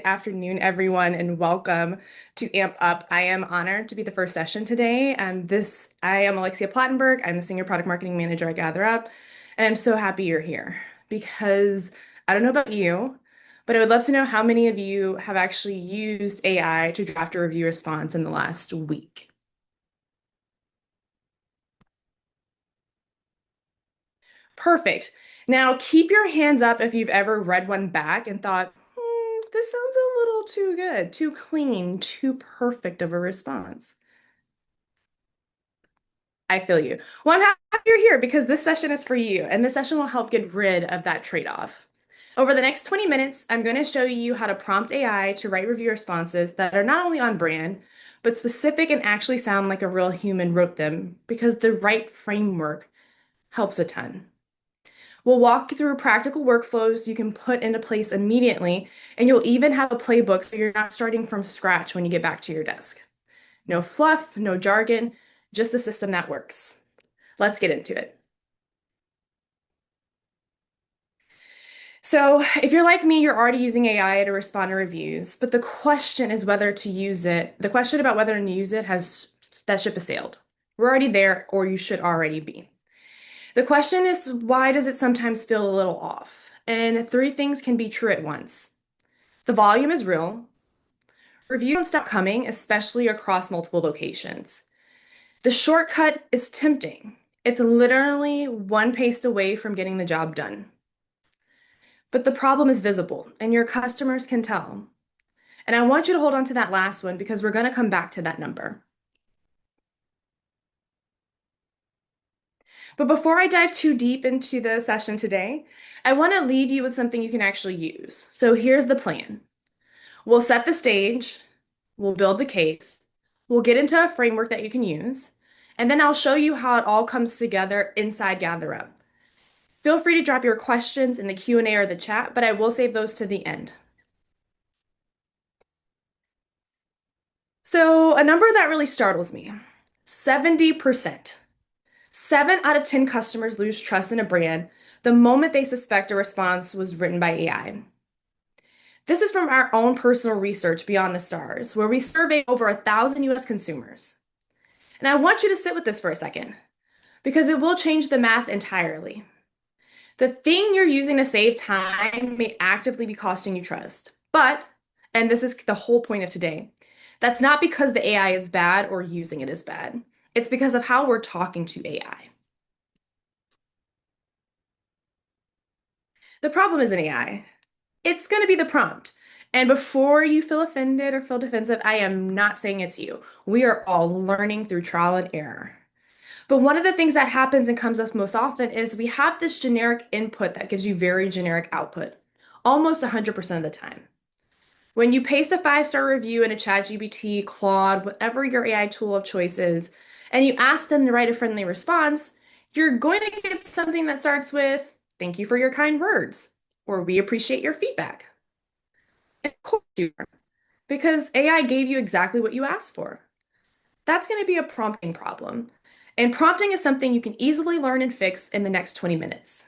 Afternoon, everyone, and welcome to Amp Up. I am honored to be the first session today. I am Alexia Platenburg. I'm the Senior Product Marketing Manager at Gather Up, and I'm so happy you're here because I don't know about you, but I would love to know how many of you have actually used AI to draft a review response in the last week. Perfect. Now, keep your hands up if you've ever read one back and thought, this sounds a little too good, too clean, too perfect of a response. I feel you. Well, I'm happy you're here because this session is for you, and this session will help get rid of that trade-off. Over the next 20 minutes, I'm going to show you how to prompt AI to write review responses that are not only on brand, but specific and actually sound like a real human wrote them because the right framework helps a ton. We'll walk through practical workflows you can put into place immediately, and you'll even have a playbook so you're not starting from scratch when you get back to your desk. No fluff, no jargon, just a system that works. Let's get into it. So, if you're like me, you're already using AI to respond to reviews, but the question is whether to use it. The question about whether to use it has that ship has sailed. We're already there, or you should already be. The question is, why does it sometimes feel a little off? And three things can be true at once. The volume is real. Reviews don't stop coming, especially across multiple locations. The shortcut is tempting. It's literally one paste away from getting the job done. But the problem is visible, and your customers can tell. And I want you to hold on to that last one because we're going to come back to that number. But before I dive too deep into the session today, I want to leave you with something you can actually use. So here's the plan. We'll set the stage, we'll build the case, we'll get into a framework that you can use, and then I'll show you how it all comes together inside GatherUp. Feel free to drop your questions in the Q&A or the chat, but I will save those to the end. So, a number that really startles me, 70%. 7 out of 10 customers lose trust in a brand the moment they suspect a response was written by AI. This is from our own personal research Beyond the Stars, where we surveyed over 1,000 US consumers. And I want you to sit with this for a second, because it will change the math entirely. The thing you're using to save time may actively be costing you trust. But, and this is the whole point of today, that's not because the AI is bad or using it is bad. It's because of how we're talking to AI. The problem isn't AI. It's going to be the prompt. And before you feel offended or feel defensive, I am not saying it's you. We are all learning through trial and error. But one of the things that happens and comes up most often is we have this generic input that gives you very generic output, almost 100% of the time. When you paste a 5-star review in a ChatGPT, Claude, whatever your AI tool of choice is, and you ask them to write a friendly response, you're going to get something that starts with, "Thank you for your kind words," or "We appreciate your feedback." Of course you are, because AI gave you exactly what you asked for. That's going to be a prompting problem. And prompting is something you can easily learn and fix in the next 20 minutes.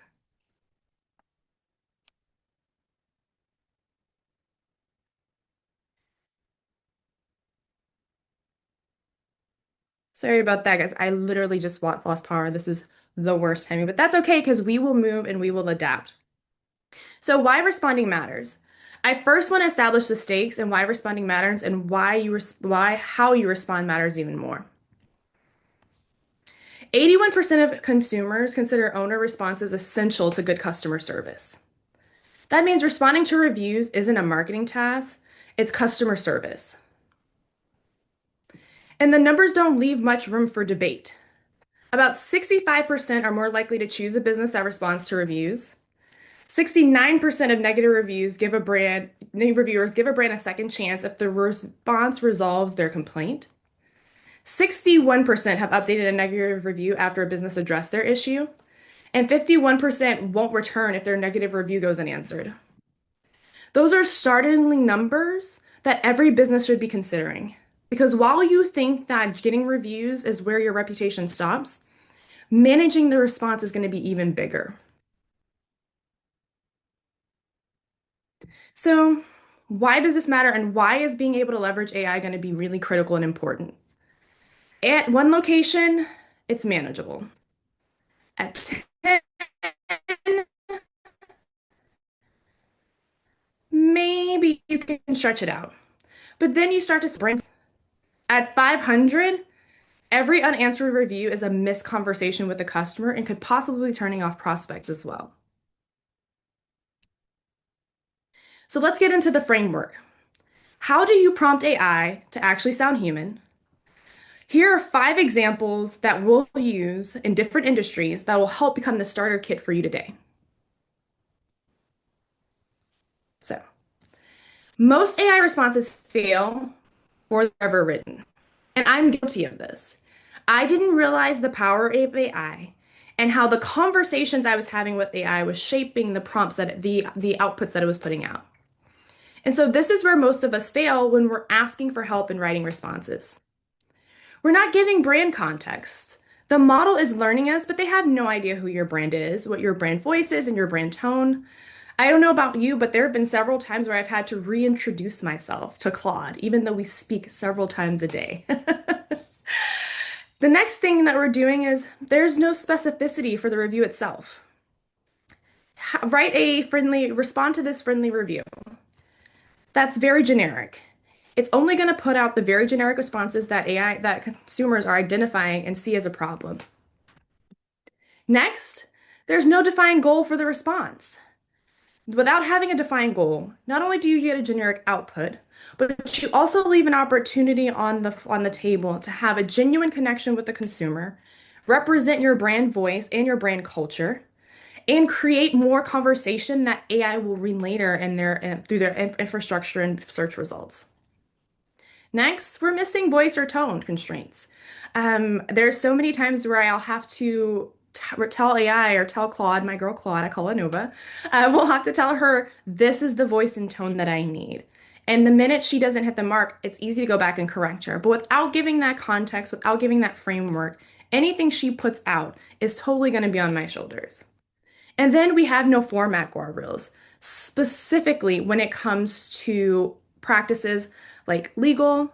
Sorry about that, guys. I literally just lost power. This is the worst timing, but that's okay because we will move and we will adapt. So, why responding matters? I first want to establish the stakes and why responding matters and why how you respond matters even more. 81% of consumers consider owner responses essential to good customer service. That means responding to reviews isn't a marketing task, it's customer service. And the numbers don't leave much room for debate. About 65% are more likely to choose a business that responds to reviews. 69% of negative reviewers give a brand a second chance if the response resolves their complaint. 61% have updated a negative review after a business addressed their issue. And 51% won't return if their negative review goes unanswered. Those are startling numbers that every business should be considering. Because while you think that getting reviews is where your reputation stops, managing the response is going to be even bigger. So, Why does this matter, and why is being able to leverage AI going to be really critical and important? At one location, it's manageable. At 10, maybe you can stretch it out. But then you start to sprint. At 500, every unanswered review is a missed conversation with the customer and could possibly be turning off prospects as well. So let's get into the framework. How do you prompt AI to actually sound human? Here are 5 examples that we'll use in different industries that will help become the starter kit for you today. So, most AI responses fail before they're ever written. And I'm guilty of this. I didn't realize the power of AI and how the conversations I was having with AI was shaping the prompts that the outputs that it was putting out. And so this is where most of us fail when we're asking for help in writing responses. We're not giving brand context. The model is learning us, but they have no idea who your brand is, what your brand voice is, and your brand tone. I don't know about you, but there have been several times where I've had to reintroduce myself to Claude, even though we speak several times a day. The next thing that we're doing is there's no specificity for the review itself. Write a friendly, respond to this friendly review. That's very generic. It's only going to put out the very generic responses that that consumers are identifying and see as a problem. Next, there's no defined goal for the response. Without having a defined goal, not only do you get a generic output, but you also leave an opportunity on the table to have a genuine connection with the consumer, represent your brand voice and your brand culture, and create more conversation that AI will read later in their through their infrastructure and search results. Next, we're missing voice or tone constraints. There's so many times where I'll have to tell AI or tell Claude, my girl Claude, I call her Nova, we'll have to tell her this is the voice and tone that I need. And the minute she doesn't hit the mark, it's easy to go back and correct her. But without giving that context, without giving that framework, anything she puts out is totally going to be on my shoulders. And then we have no format guardrails, specifically when it comes to practices like legal,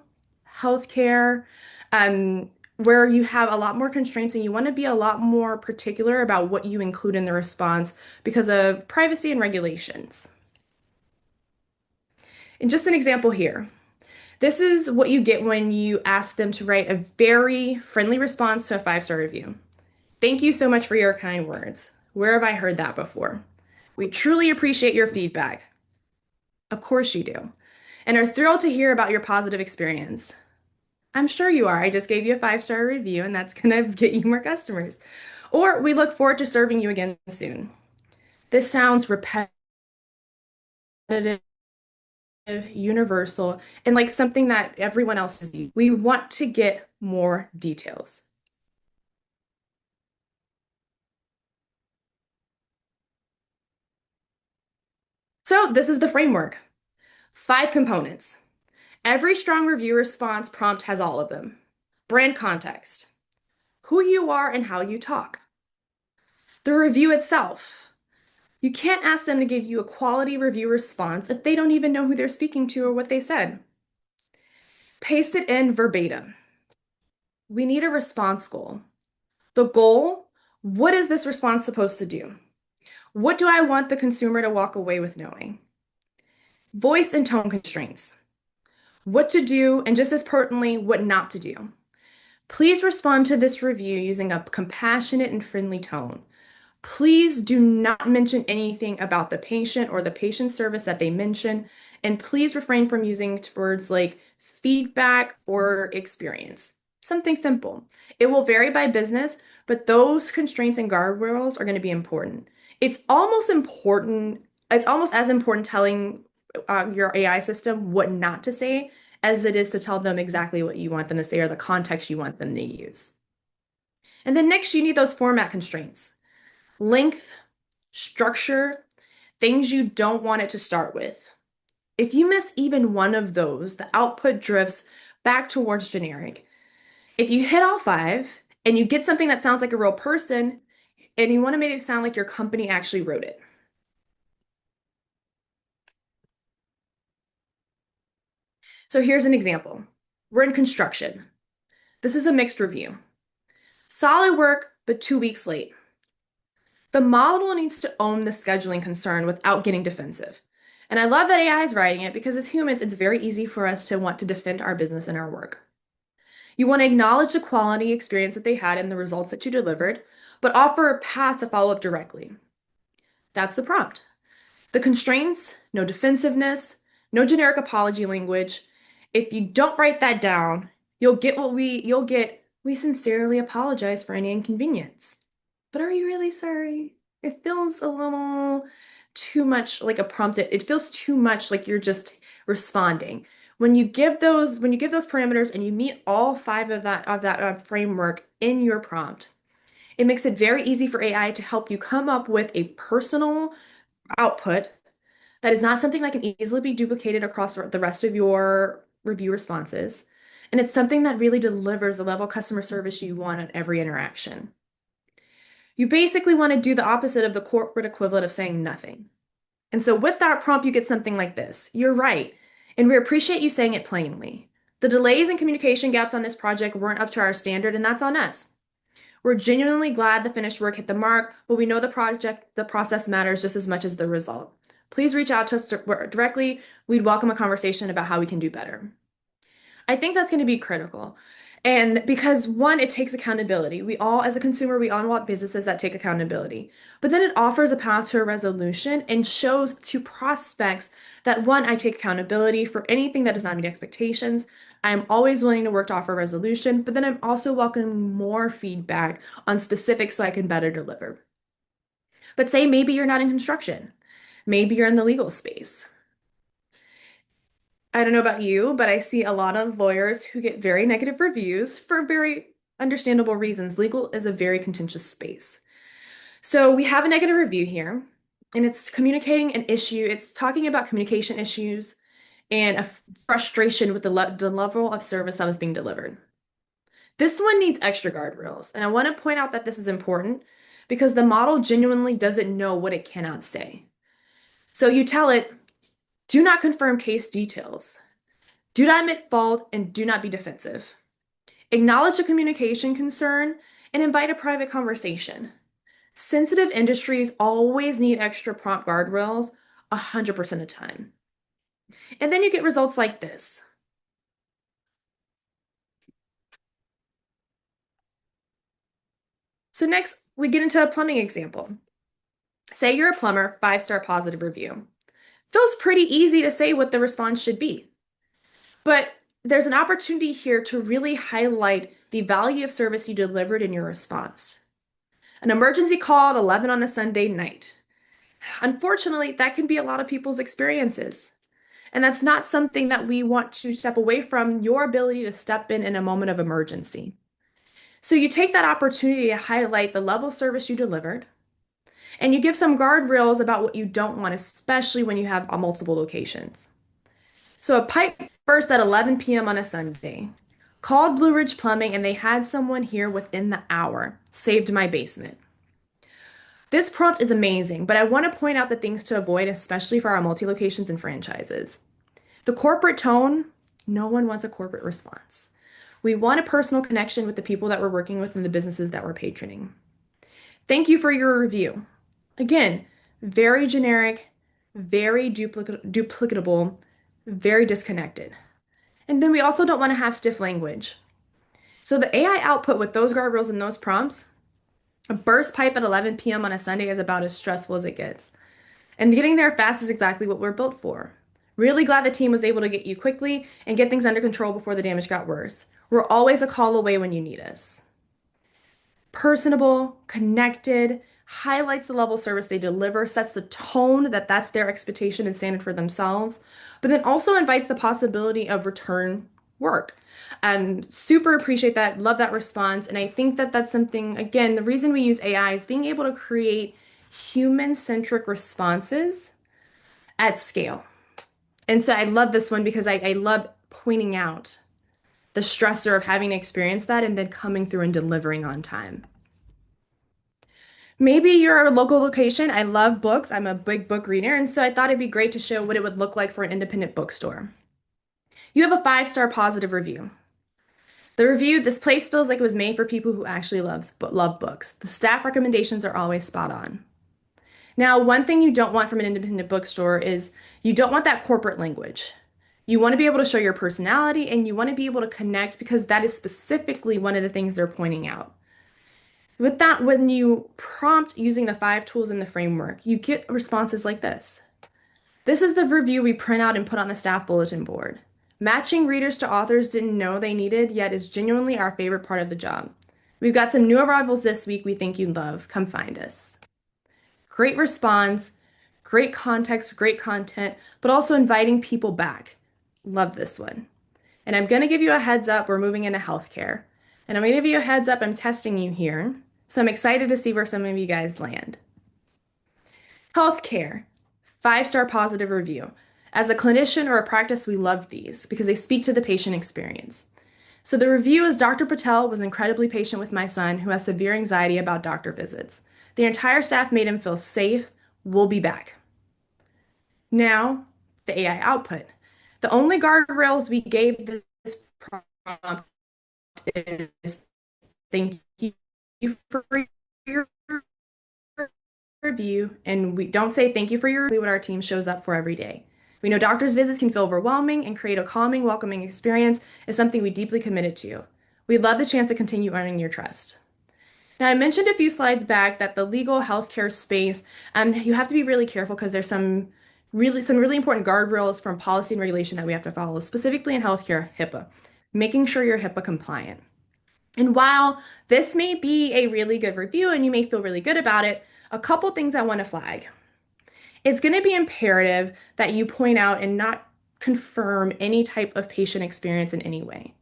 healthcare, where you have a lot more constraints and you want to be a lot more particular about what you include in the response because of privacy and regulations. And just an example here. This is what you get when you ask them to write a very friendly response to a 5-star review. Thank you so much for your kind words. Where have I heard that before? We truly appreciate your feedback. Of course you do. And are thrilled to hear about your positive experience. I'm sure you are. I just gave you a 5-star review, and that's going to get you more customers. Or we look forward to serving you again soon. This sounds repetitive, universal, and like something that everyone else is using. We want to get more details. So this is the framework. 5 components. Every strong review response prompt has all of them. Brand context, who you are and how you talk. The review itself. You can't ask them to give you a quality review response if they don't even know who they're speaking to or what they said. Paste it in verbatim. We need a response goal. The goal, what is this response supposed to do? What do I want the consumer to walk away with knowing? Voice and tone constraints. What to do, and just as pertinently, what not to do. Please respond to this review using a compassionate and friendly tone. Please do not mention anything about the patient or the patient service that they mention, and please refrain from using words like feedback or experience. Something simple. It will vary by business, but those constraints and guardrails are going to be important. It's almost as important telling your AI system what not to say as it is to tell them exactly what you want them to say or the context you want them to use. And then next, you need those format constraints. Length, structure, things you don't want it to start with. If you miss even one of those, the output drifts back towards generic. If you hit all 5 and you get something that sounds like a real person and you want to make it sound like your company actually wrote it. So here's an example. We're in construction. This is a mixed review. Solid work, but 2 weeks late. The model needs to own the scheduling concern without getting defensive. And I love that AI is writing it because as humans, it's very easy for us to want to defend our business and our work. You want to acknowledge the quality experience that they had and the results that you delivered, but offer a path to follow up directly. That's the prompt. The constraints, no defensiveness, no generic apology language. If you don't write that down, you'll get, we sincerely apologize for any inconvenience. But are you really sorry? It feels a little too much like a prompt. It feels too much like you're just responding. When you give those parameters and you meet all five of that framework in your prompt, it makes it very easy for AI to help you come up with a personal output that is not something that can easily be duplicated across the rest of your review responses. And it's something that really delivers the level of customer service you want at every interaction. You basically want to do the opposite of the corporate equivalent of saying nothing. And so with that prompt, you get something like this. You're right. And we appreciate you saying it plainly. The delays and communication gaps on this project weren't up to our standard, and that's on us. We're genuinely glad the finished work hit the mark, but we know the process matters just as much as the result. Please reach out to us directly. We'd welcome a conversation about how we can do better. I think that's going to be critical. And because one, it takes accountability. We all, as a consumer, we all want businesses that take accountability. But then it offers a path to a resolution and shows to prospects that one, I take accountability for anything that does not meet expectations. I'm always willing to work to offer a resolution, but then I'm also welcoming more feedback on specifics so I can better deliver. But say maybe you're not in construction. Maybe you're in the legal space. I don't know about you, but I see a lot of lawyers who get very negative reviews for very understandable reasons. Legal is a very contentious space. So we have a negative review here, and it's communicating an issue. It's talking about communication issues and a frustration with the level of service that was being delivered. This one needs extra guardrails, and I want to point out that this is important because the model genuinely doesn't know what it cannot say. So you tell it, do not confirm case details. Do not admit fault and do not be defensive. Acknowledge the communication concern and invite a private conversation. Sensitive industries always need extra prompt guardrails 100% of the time. And then you get results like this. So next, we get into a plumbing example. Say you're a plumber, 5-star positive review. Feels pretty easy to say what the response should be. But there's an opportunity here to really highlight the value of service you delivered in your response. An emergency call at 11 on a Sunday night. Unfortunately, that can be a lot of people's experiences. And that's not something that we want to step away from your ability to step in a moment of emergency. So you take that opportunity to highlight the level of service you delivered, and you give some guardrails about what you don't want, especially when you have multiple locations. So a pipe burst at 11 p.m. on a Sunday. Called Blue Ridge Plumbing and they had someone here within the hour. Saved my basement. This prompt is amazing, but I want to point out the things to avoid, especially for our multi-locations and franchises. The corporate tone, no one wants a corporate response. We want a personal connection with the people that we're working with and the businesses that we're patroning. Thank you for your review. Again, very generic, very duplicatable, very disconnected. And then we also don't want to have stiff language. So the AI output with those guardrails and those prompts, a burst pipe at 11 p.m. on a Sunday is about as stressful as it gets. And getting there fast is exactly what we're built for. Really glad the team was able to get you quickly and get things under control before the damage got worse. We're always a call away when you need us. Personable, connected, highlights the level of service they deliver, sets the tone that that's their expectation and standard for themselves, but then also invites the possibility of return work. Super appreciate that, love that response, and I think that that's something, again, the reason we use AI is being able to create human-centric responses at scale. And so I love this one because I love pointing out the stressor of having experienced that and then coming through and delivering on time. Maybe you're a local location. I love books. I'm a big book reader, and so I thought it'd be great to show what it would look like for an independent bookstore. You have a 5-star positive review. The review, this place feels like it was made for people who actually love books. The staff recommendations are always spot on. Now, one thing you don't want from an independent bookstore is you don't want that corporate language. You want to be able to show your personality and you want to be able to connect because that is specifically one of the things they're pointing out. With that, when you prompt using the 5 tools in the framework, you get responses like this. This is the review we print out and put on the staff bulletin board. Matching readers to authors didn't know they needed, yet is genuinely our favorite part of the job. We've got some new arrivals this week we think you'd love. Come find us. Great response, great context, great content, but also inviting people back. Love this one. And I'm going to give you a heads up. We're moving into healthcare. And I'm going to give you a heads up. I'm testing you here. So I'm excited to see where some of you guys land. Healthcare, 5-star positive review. As a clinician or a practice, we love these because they speak to the patient experience. So the review is Dr. Patel was incredibly patient with my son who has severe anxiety about doctor visits. The entire staff made him feel safe. We'll be back. Now, the AI output. The only guardrails we gave this prompt is thank you for your review, and we don't say thank you for your review, what our team shows up for every day. We know doctors' visits can feel overwhelming, and create a calming, welcoming experience is something we deeply committed to. We'd love the chance to continue earning your trust. Now, I mentioned a few slides back that the legal healthcare space, you have to be really careful because there's some really important guardrails from policy and regulation that we have to follow, specifically in healthcare, HIPAA, making sure you're HIPAA compliant. And while this may be a really good review and you may feel really good about it, a couple things I want to flag. It's going to be imperative that you point out and not confirm any type of patient experience in any way.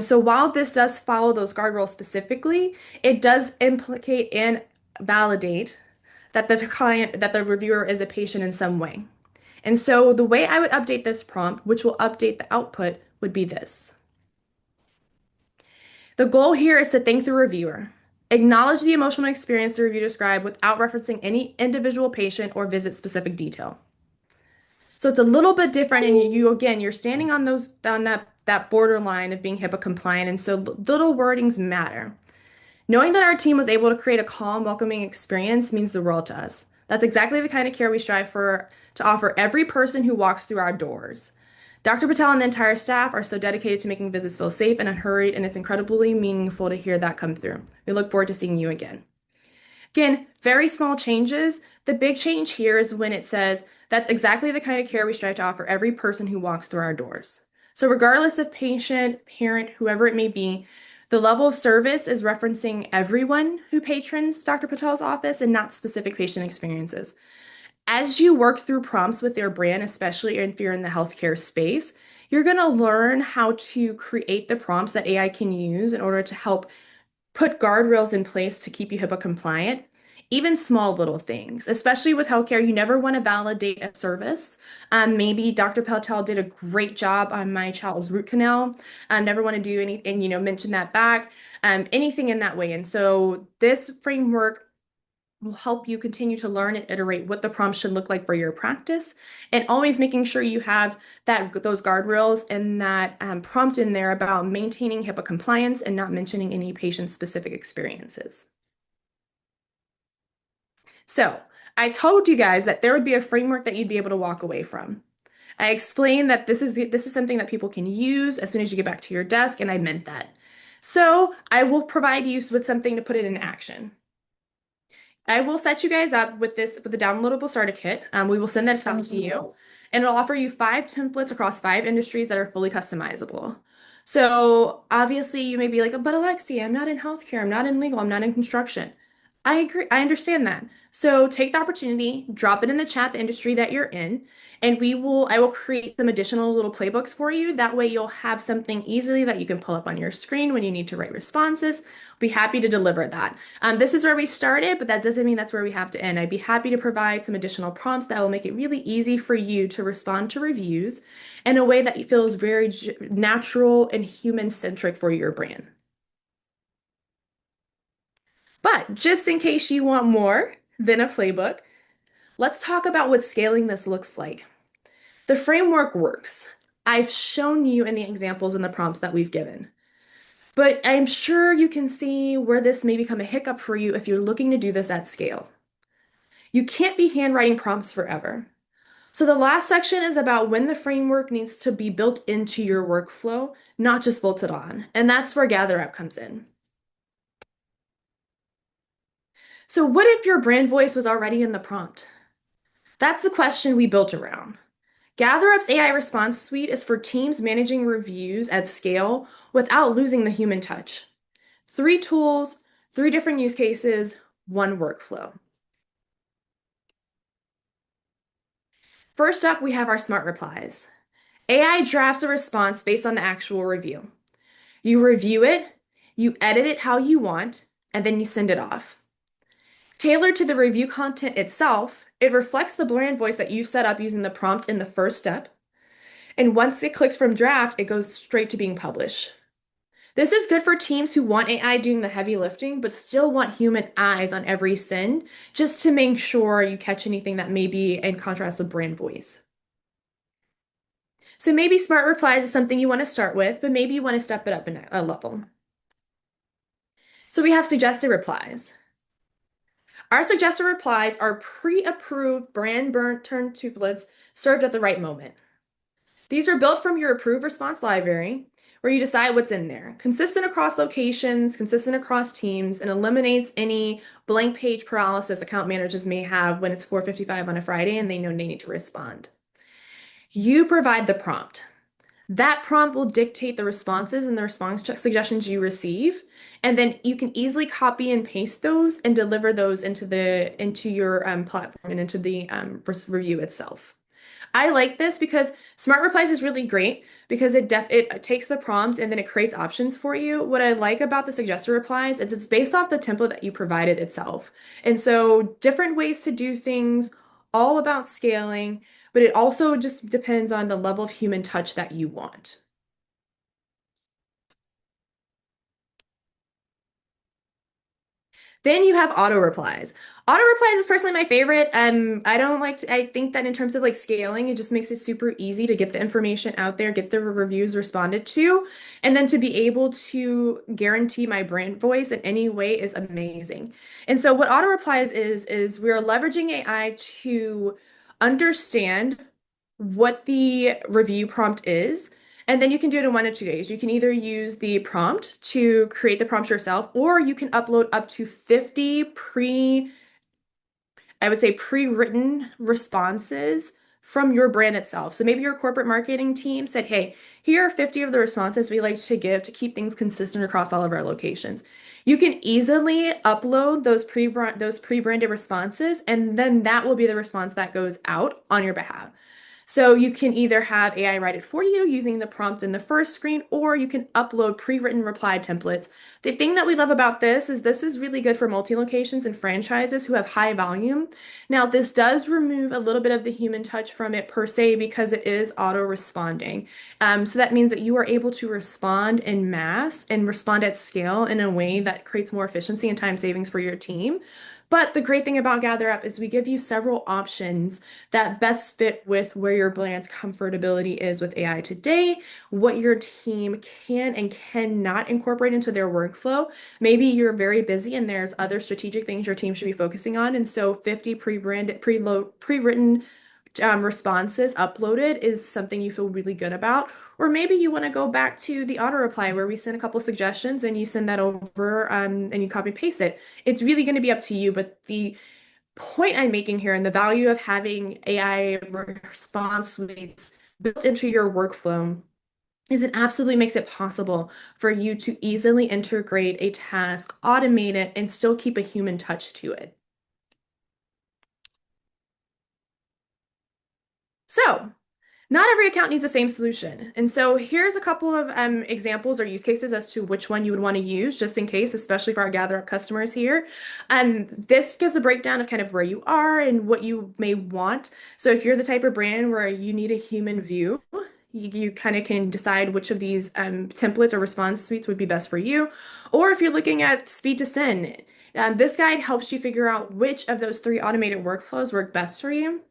So while this does follow those guardrails specifically, it does implicate and validate that the reviewer is a patient in some way. And so the way I would update this prompt, which will update the output, would be this. The goal here is to thank the reviewer. Acknowledge the emotional experience the review described without referencing any individual patient or visit specific detail. So it's a little bit different, and you're standing on that borderline of being HIPAA compliant, and so little wordings matter. Knowing that our team was able to create a calm, welcoming experience means the world to us. That's exactly the kind of care we strive for to offer every person who walks through our doors. Dr. Patel and the entire staff are so dedicated to making visits feel safe and unhurried, and it's incredibly meaningful to hear that come through. We look forward to seeing you again. Again, very small changes. The big change here is when it says, that's exactly the kind of care we strive to offer every person who walks through our doors. So regardless of patient, parent, whoever it may be, the level of service is referencing everyone who patrons Dr. Patel's office and not specific patient experiences. As you work through prompts with your brand, especially if you're in the healthcare space, you're going to learn how to create the prompts that AI can use in order to help put guardrails in place to keep you HIPAA compliant. Even small little things, especially with healthcare, you never want to validate a service. Maybe Dr. Patel did a great job on my child's root canal. Never want to do anything, mention that back, anything in that way. And so this framework will help you continue to learn and iterate what the prompt should look like for your practice, and always making sure you have those guardrails and that prompt in there about maintaining HIPAA compliance and not mentioning any patient-specific experiences. So I told you guys that there would be a framework that you'd be able to walk away from. I explained that this is something that people can use as soon as you get back to your desk, and I meant that. So I will provide you with something to put it in action. I will set you guys up with the downloadable starter kit. We will send that out to you, and it'll offer you 5 templates across 5 industries that are fully customizable. So obviously you may be like, but Alexia, I'm not in healthcare, I'm not in legal, I'm not in construction. I agree. I understand that. So take the opportunity, drop it in the chat, the industry that you're in, and I will create some additional little playbooks for you. That way you'll have something easily that you can pull up on your screen when you need to write responses. Be happy to deliver that. This is where we started, but that doesn't mean that's where we have to end. I'd be happy to provide some additional prompts that will make it really easy for you to respond to reviews in a way that feels very natural and human-centric for your brand. But just in case you want more than a playbook, let's talk about what scaling this looks like. The framework works. I've shown you in the examples and the prompts that we've given. But I'm sure you can see where this may become a hiccup for you if you're looking to do this at scale. You can't be handwriting prompts forever. So the last section is about when the framework needs to be built into your workflow, not just bolted on. And that's where GatherUp comes in. So what if your brand voice was already in the prompt? That's the question we built around. GatherUp's AI response suite is for teams managing reviews at scale without losing the human touch. Three tools, three different use cases, one workflow. First up, we have our smart replies. AI drafts a response based on the actual review. You review it, you edit it how you want, and then you send it off. Tailored to the review content itself, it reflects the brand voice that you've set up using the prompt in the first step. And once it clicks from draft, it goes straight to being published. This is good for teams who want AI doing the heavy lifting, but still want human eyes on every send, just to make sure you catch anything that may be in contrast with brand voice. So maybe smart replies is something you want to start with, but maybe you want to step it up a level. So we have suggested replies. Our suggested replies are pre-approved brand burn turn templates served at the right moment. These are built from your approved response library, where you decide what's in there. Consistent across locations, consistent across teams, and eliminates any blank page paralysis account managers may have when it's 4:55 on a Friday and they know they need to respond. You provide the prompt. That prompt will dictate the responses and the response suggestions you receive, and then you can easily copy and paste those and deliver those into your platform and into the review itself. I like this because Smart Replies is really great because it takes the prompt and then it creates options for you. What I like about the suggested replies is it's based off the template that you provided itself. And so different ways to do things, all about scaling, but it also just depends on the level of human touch that you want. Then you have auto replies. Auto replies is personally my favorite. I don't like to, I think that in terms of like scaling, it just makes it super easy to get the information out there, get the reviews responded to, and then to be able to guarantee my brand voice in any way is amazing. And so what auto replies is we're leveraging AI to understand what the review prompt is. And then you can do it in 1 to 2 days. You can either use the prompt to create the prompt yourself, or you can upload up to 50 I would say pre-written responses from your brand itself. So maybe your corporate marketing team said, hey, here are 50 of the responses we like to give to keep things consistent across all of our locations. You can easily upload those pre-branded responses, and then that will be the response that goes out on your behalf. So you can either have AI write it for you using the prompt in the first screen, or you can upload pre-written reply templates. The thing that we love about this is really good for multi-locations and franchises who have high volume. Now, this does remove a little bit of the human touch from it per se because it is auto-responding. So that means that you are able to respond in mass and respond at scale in a way that creates more efficiency and time savings for your team. But the great thing about GatherUp is we give you several options that best fit with where your brand's comfortability is with AI today, what your team can and cannot incorporate into their workflow. Maybe you're very busy and there's other strategic things your team should be focusing on. And so 50 pre-written responses uploaded is something you feel really good about. Or maybe you want to go back to the auto reply where we send a couple suggestions and you send that over and you copy paste it. It's really going to be up to you, but the point I'm making here and the value of having AI response suites built into your workflow is it absolutely makes it possible for you to easily integrate a task, automate it, and still keep a human touch to it. So, not every account needs the same solution. And so here's a couple of examples or use cases as to which one you would want to use, just in case, especially for our GatherUp customers here. This gives a breakdown of kind of where you are and what you may want. So if you're the type of brand where you need a human view, you kind of can decide which of these templates or response suites would be best for you. Or if you're looking at speed to send, this guide helps you figure out which of those three automated workflows work best for you.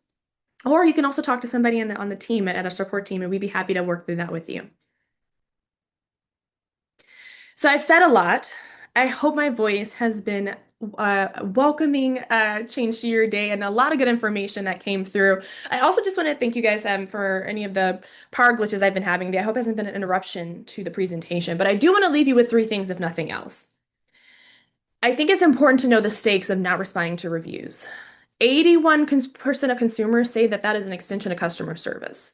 Or you can also talk to somebody on the team at a support team, and we'd be happy to work through that with you. So I've said a lot. I hope my voice has been welcoming change to your day and a lot of good information that came through. I also just want to thank you guys for any of the power glitches I've been having today. I hope it hasn't been an interruption to the presentation, but I do want to leave you with three things, if nothing else. I think it's important to know the stakes of not responding to reviews. 81% of consumers say that that is an extension of customer service.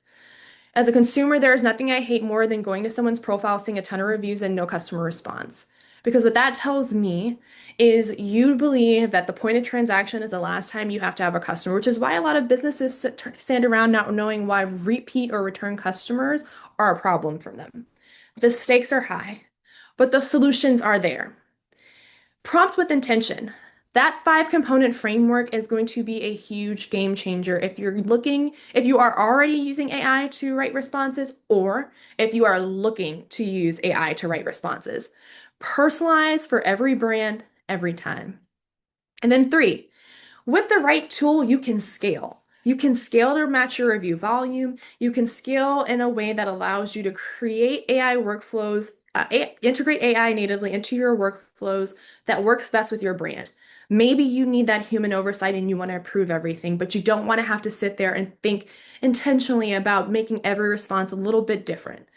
As a consumer, there is nothing I hate more than going to someone's profile, seeing a ton of reviews and no customer response. Because what that tells me is you believe that the point of transaction is the last time you have to have a customer, which is why a lot of businesses stand around not knowing why repeat or return customers are a problem for them. The stakes are high, but the solutions are there. Prompt with intention. That five component framework is going to be a huge game changer if you are already using AI to write responses, or if you are looking to use AI to write responses. Personalize for every brand, every time. And then three, with the right tool, you can scale. You can scale to match your review volume. You can scale in a way that allows you to create AI workflows, integrate AI natively into your workflows that works best with your brand. Maybe you need that human oversight and you want to approve everything, but you don't want to have to sit there and think intentionally about making every response a little bit different.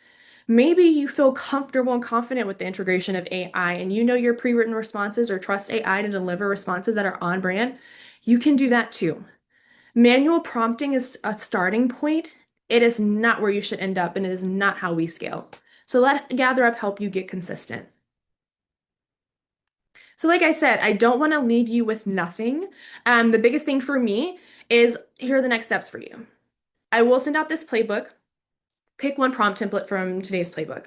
Maybe you feel comfortable and confident with the integration of AI and you know your pre-written responses or trust AI to deliver responses that are on brand. You can do that too. Manual prompting is a starting point. It is not where you should end up, and it is not how we scale. So let GatherUp help you get consistent. So, like I said, I don't want to leave you with nothing. The biggest thing for me is here are the next steps for you. I will send out this playbook. Pick one prompt template from today's playbook.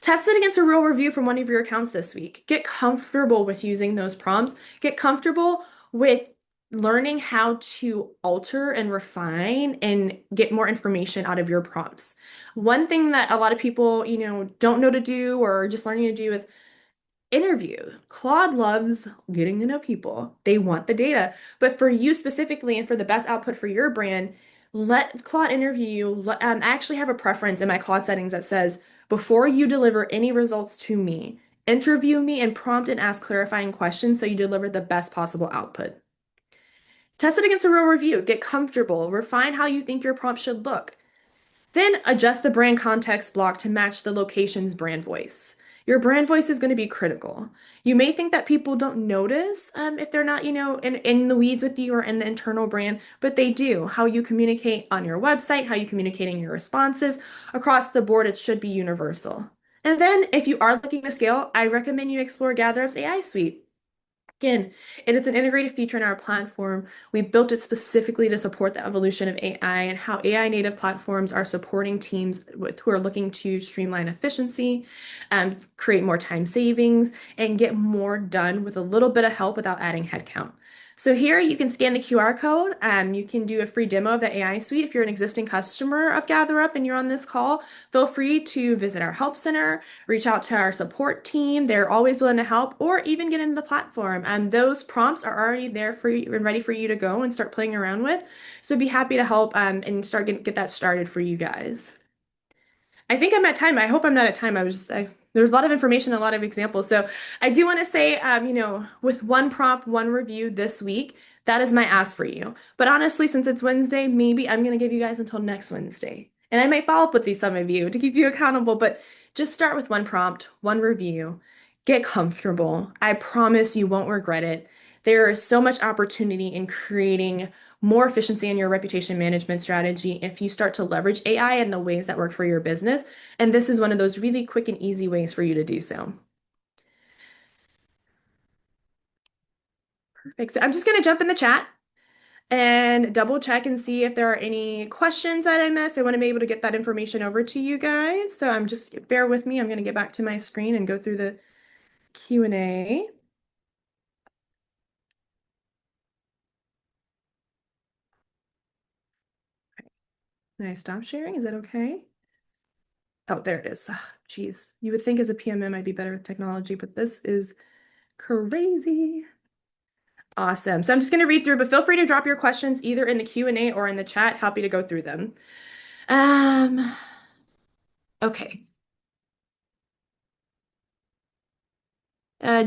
Test it against a real review from one of your accounts this week. Get comfortable with using those prompts. Get comfortable with learning how to alter and refine and get more information out of your prompts. One thing that a lot of people, don't know to do or just learning to do is interview. Claude loves getting to know people. They want the data. But for you specifically and for the best output for your brand, let Claude interview you. I actually have a preference in my Claude settings that says, before you deliver any results to me, interview me and prompt and ask clarifying questions so you deliver the best possible output. Test it against a real review. Get comfortable. Refine how you think your prompt should look. Then adjust the brand context block to match the location's brand voice. Your brand voice is going to be critical. You may think that people don't notice if they're not, in the weeds with you or in the internal brand, but they do. How you communicate on your website, how you communicate in your responses, across the board, it should be universal. And then if you are looking to scale, I recommend you explore GatherUp's AI suite. Again, it is an integrated feature in our platform. We built it specifically to support the evolution of AI and how AI native platforms are supporting teams who are looking to streamline efficiency, create more time savings, and get more done with a little bit of help without adding headcount. So here you can scan the QR code. You can do a free demo of the AI suite. If you're an existing customer of GatherUp and you're on this call, feel free to visit our help center, reach out to our support team. They're always willing to help, or even get into the platform. And those prompts are already there for you and ready for you to go and start playing around with. So be happy to help and get that started for you guys. I think I'm at time. I hope I'm not at time. There's a lot of information, a lot of examples. So I do want to say, with one prompt, one review this week, that is my ask for you. But honestly, since it's Wednesday, maybe I'm going to give you guys until next Wednesday. And I might follow up with some of you to keep you accountable, but just start with one prompt, one review. Get comfortable. I promise you won't regret it. There is so much opportunity in creating more efficiency in your reputation management strategy if you start to leverage AI in the ways that work for your business. And this is one of those really quick and easy ways for you to do so. Perfect. So I'm just going to jump in the chat and double check and see if there are any questions that I missed. I want to be able to get that information over to you guys. So bear with me. I'm going to get back to my screen and go through the Q&A. Can I stop sharing? Is that okay? Oh, there it is. Geez, you would think as a PMM I'd be better with technology, but this is crazy. Awesome. So I'm just going to read through, but feel free to drop your questions either in the Q&A or in the chat. Happy to go through them. Um, okay.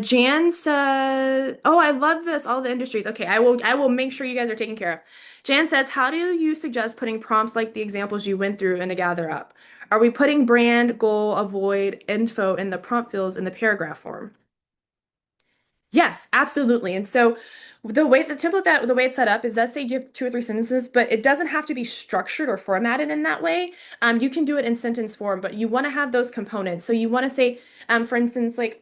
Jan says, "Oh, I love this. All the industries. Okay, I will make sure you guys are taken care of." Jan says, "How do you suggest putting prompts like the examples you went through and to gather up? Are we putting brand, goal, avoid, info in the prompt fields in the paragraph form?" Yes, absolutely. And so the template that the way it's set up is does say give two or three sentences, but it doesn't have to be structured or formatted in that way. You can do it in sentence form, but you want to have those components. So you want to say, for instance, like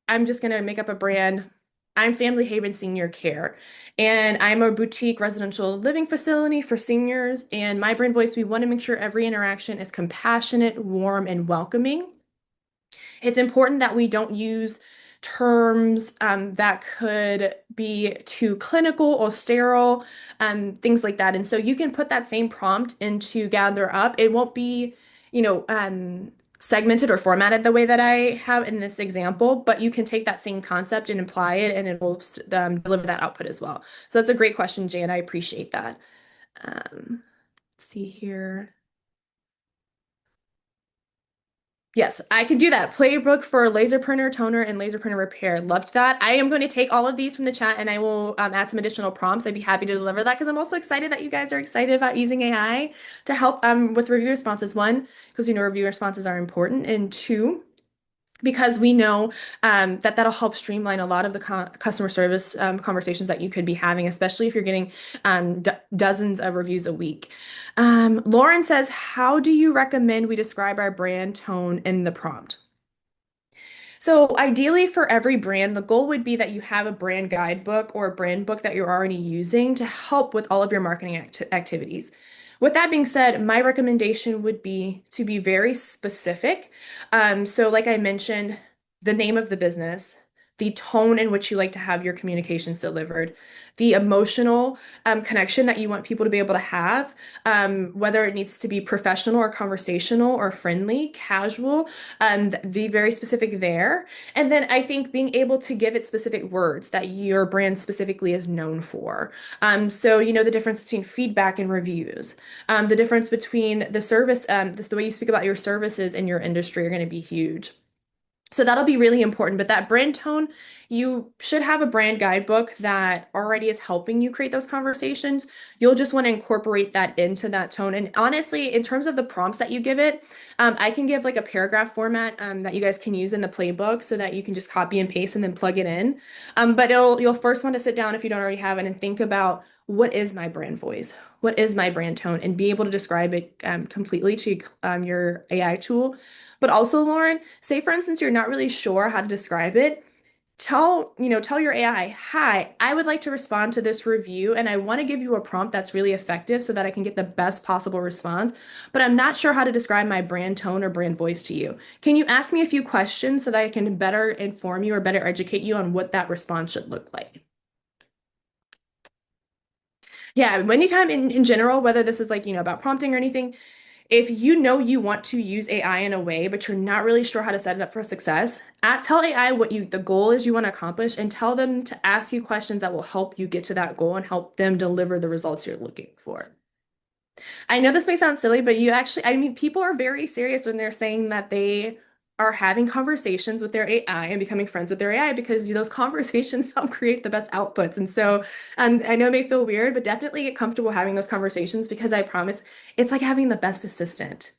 I'm just gonna make up a brand. I'm Family Haven Senior Care, and I'm a boutique residential living facility for seniors. And my brand voice, we want to make sure every interaction is compassionate, warm, and welcoming. It's important that we don't use terms that could be too clinical or sterile, things like that. And so you can put that same prompt into Gather Up. It won't be, segmented or formatted the way that I have in this example, but you can take that same concept and apply it, and it will deliver that output as well. So that's a great question, Jan. I appreciate that. Let's see here. Yes, I can do that. Playbook for laser printer, toner, and laser printer repair. Loved that. I am going to take all of these from the chat and I will add some additional prompts. I'd be happy to deliver that because I'm also excited that you guys are excited about using AI to help with review responses. One, because we know review responses are important, and two, because we know that that'll help streamline a lot of the customer service conversations that you could be having, especially if you're getting dozens of reviews a week. Lauren says, "How do you recommend we describe our brand tone in the prompt?" So ideally for every brand, the goal would be that you have a brand guidebook or a brand book that you're already using to help with all of your marketing activities. With that being said, my recommendation would be to be very specific. So like I mentioned, the name of the business, the tone in which you like to have your communications delivered, the emotional connection that you want people to be able to have, whether it needs to be professional or conversational or friendly, casual, be very specific there. And then I think being able to give it specific words that your brand specifically is known for. So you know the difference between feedback and reviews, the difference between the service, the way you speak about your services in your industry are going to be huge. So that'll be really important. But that brand tone, you should have a brand guidebook that already is helping you create those conversations. You'll just want to incorporate that into that tone. And honestly, in terms of the prompts that you give it, I can give like a paragraph format that you guys can use in the playbook so that you can just copy and paste and then plug it in. But you'll first want to sit down if you don't already have it and think about what is my brand voice? What is my brand tone? And be able to describe it completely to your AI tool. But also, Lauren, say for instance, you're not really sure how to describe it. Tell your AI, "Hi, I would like to respond to this review and I want to give you a prompt that's really effective so that I can get the best possible response, but I'm not sure how to describe my brand tone or brand voice to you. Can you ask me a few questions so that I can better inform you or better educate you on what that response should look like?" Yeah, anytime in general, whether this is like, about prompting or anything, if you know you want to use AI in a way, but you're not really sure how to set it up for success, tell AI what the goal is you want to accomplish and tell them to ask you questions that will help you get to that goal and help them deliver the results you're looking for. I know this may sound silly, but I mean, people are very serious when they're saying that they are having conversations with their AI and becoming friends with their AI because those conversations help create the best outputs. And so, I know it may feel weird, but definitely get comfortable having those conversations because I promise it's like having the best assistant.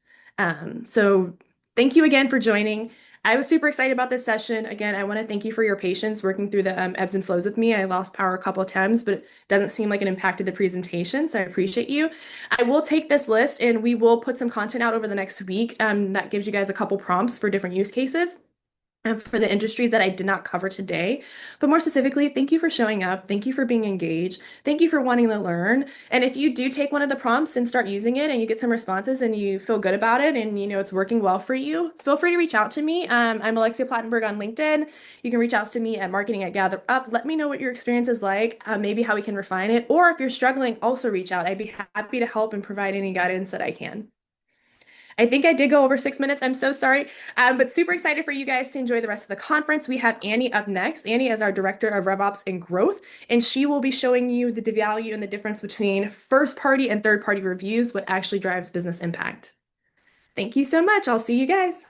So thank you again for joining. I was super excited about this session. Again, I want to thank you for your patience working through the ebbs and flows with me. I lost power a couple of times, but it doesn't seem like it impacted the presentation, so I appreciate you. I will take this list and we will put some content out over the next week that gives you guys a couple prompts for different use cases for the industries that I did not cover today. But more specifically, thank you for showing up. Thank you for being engaged. Thank you for wanting to learn. And if you do take one of the prompts and start using it and you get some responses and you feel good about it and you know it's working well for you, feel free to reach out to me. I'm Alexia Platenburg on LinkedIn. You can reach out to me at marketing at Gather Up. Let me know what your experience is like, maybe how we can refine it. Or if you're struggling, also reach out. I'd be happy to help and provide any guidance that I can. I think I did go over 6 minutes. I'm so sorry. But super excited for you guys to enjoy the rest of the conference. We have Annie up next. Annie is our Director of RevOps and Growth, and she will be showing you the value and the difference between first party and third party reviews, what actually drives business impact. Thank you so much. I'll see you guys.